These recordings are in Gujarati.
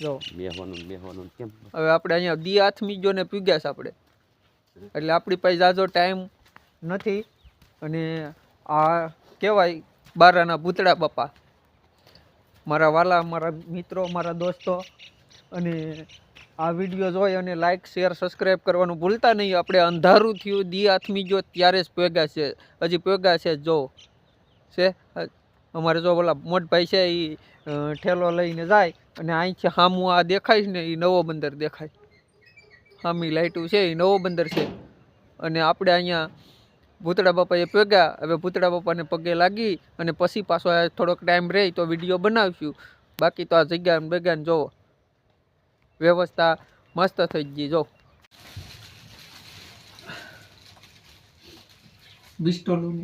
જો બેહવાનું કેમ હવે આપણે અહીંયા દી આથમી જો ને પીગ્યા છે આપણે, એટલે આપણી પાસે જાજો ટાઈમ નથી. અને આ કહેવાય બારાના ભૂતળા બાપા, મારા વાલા, મારા મિત્રો, મારા દોસ્તો. અને આ વિડીયો જોઈ અને લાઇક શેર સબસ્ક્રાઈબ કરવાનું ભૂલતા નહીં. આપણે અંધારું થયું દી આથમી જો ત્યારે જ ભેગા છે, હજી ભેગા છે જો છે. અમારે જો ઓલા મોટભાઈ છે એ ઠેલો લઈને જાય અને અહીંથી સામું આ દેખાય છે ને એ નવો બંદર દેખાય, સામી લાઇટું છે એ નવો બંદર છે. અને આપણે અહીંયા ભૂતળા બાપાએ ભેગા, હવે ભૂતળા બાપાને પગે લાગી અને પછી પાછો થોડોક ટાઈમ રહી તો વિડીયો બનાવશું. બાકી તો આ જગ્યા બેગાને જોવો, વ્યવસ્થા મસ્ત થઈ ગઈ. જો બિસ્ટોલું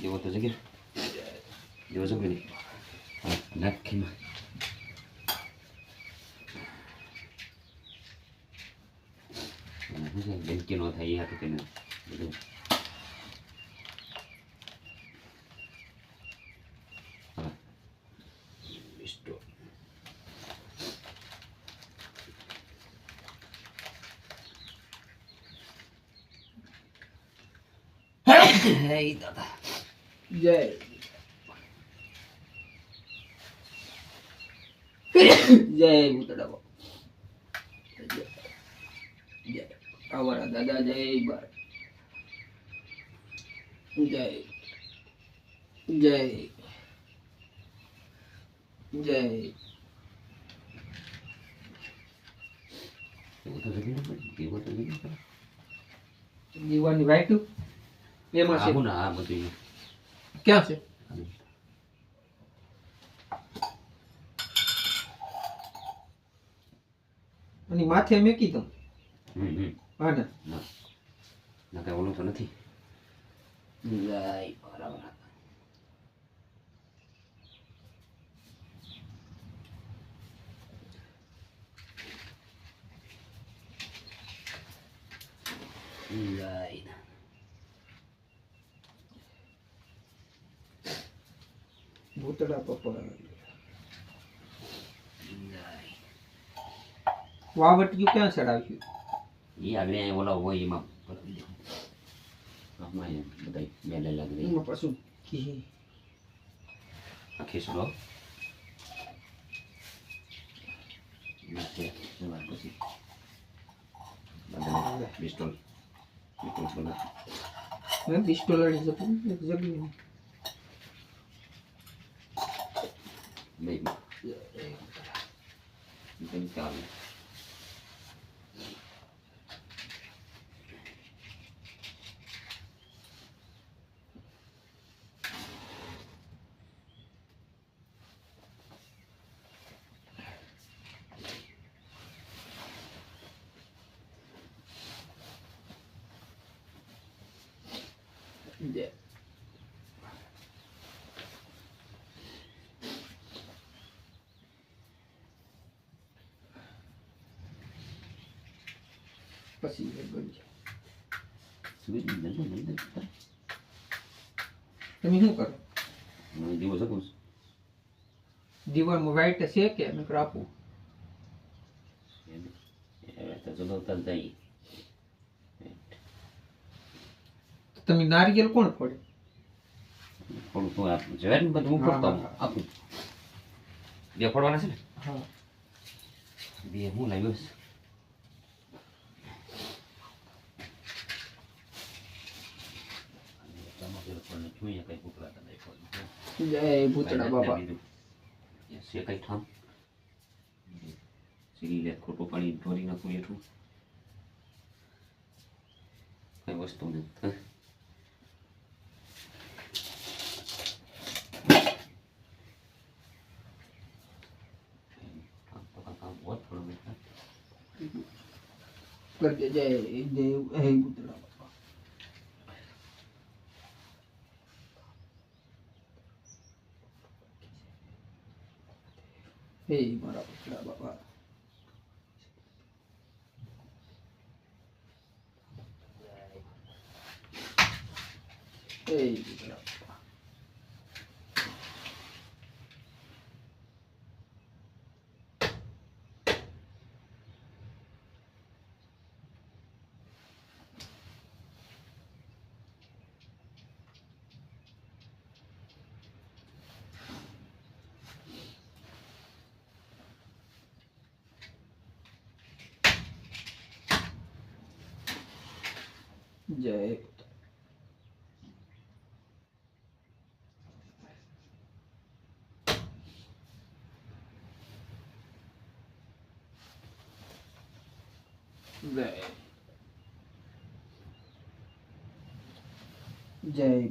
જેવો તો જગ્યા જેવો જગ્યા નહીં નાખીમાં બેંકી નો થાય એ હાથું બધું Hey દાદા જય જય ભૂતળા બાપા, જય અમારા દાદા, જય બાર, જય જય જય. દીવાની વાઈટું એમાં છે ના આ બધું ક્યાં છે? અને માથે મેકી દઉં. હા ને ના કઈ ઓલું તો નથી. જય બરાબર. ભૂતળા પપ્પા વાવટિયું ક્યાં ચડાવ્યું? એ આગળ ઓલા હોય એમાં બધા મેલે લાગે એમાં પાછું આ ખીસડો પછી પિસ્તોલ પિસ્ટોલ જગી ચાલે. Yeah. પછી તમે શું કરો? દીવામાં વાઈટ છે કે નકર આપું? તમે નારિયેલ કોણ ફોડે? થોડું તું આપું જોઈએ ને બધું હું ફોડતો આપું. બે ફોડવાના છે ને? હા બે હું લાવ્યો છે. જય ભૂતળા બાપા. છે કઈ ઠામ સીરી લે ખોટું પાણી ઢોરી નાખું એટલું કઈ વસ્તુ નથી. કરજે જય દેવ હે ભૂતળા બાપા. હે મારા ભૂતળા બાપા. હે ભૂતળા બાપા. જય જય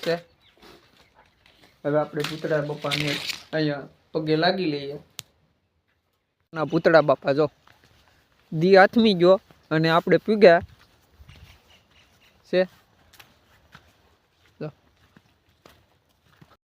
છે. હવે આપણે પૂતળા બાપાને અહીંયા પગે લાગી લઈએ. ના પૂતળા બાપા જો દી હાથમી ગયો અને આપણે પૂગ્યા છે.